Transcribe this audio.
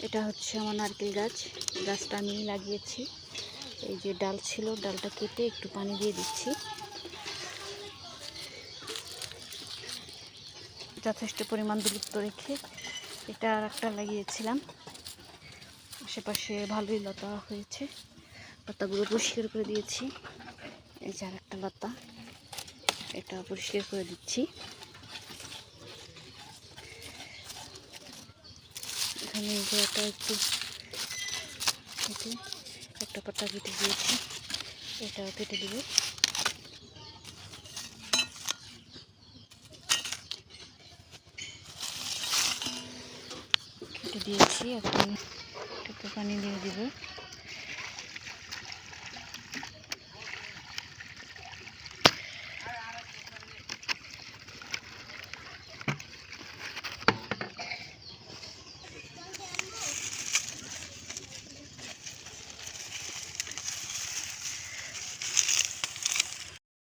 এটা হচ্ছে আমার নারকেল গাছ। গাছটা আমি লাগিয়েছি। এই যে ডাল ছিল, ডালটা কেটে একটু পানি দিয়ে দিচ্ছি। যথেষ্ট পরিমাণ দূরত্ব রেখে এটা আর একটা লাগিয়েছিলাম। আশেপাশে ভালোই লতা হয়েছে, লতাগুলো পরিষ্কার করে দিয়েছি। এই যে আর একটা লতা, এটা পরিষ্কার করে দিচ্ছি। এখানে এই জায়গাটা একটু কেটে একটা পাতা কেটে দিয়েছি, এটাও কেটে দেবো। কেটে দিয়েছি, এখন একটু পানি দিয়ে দেবো।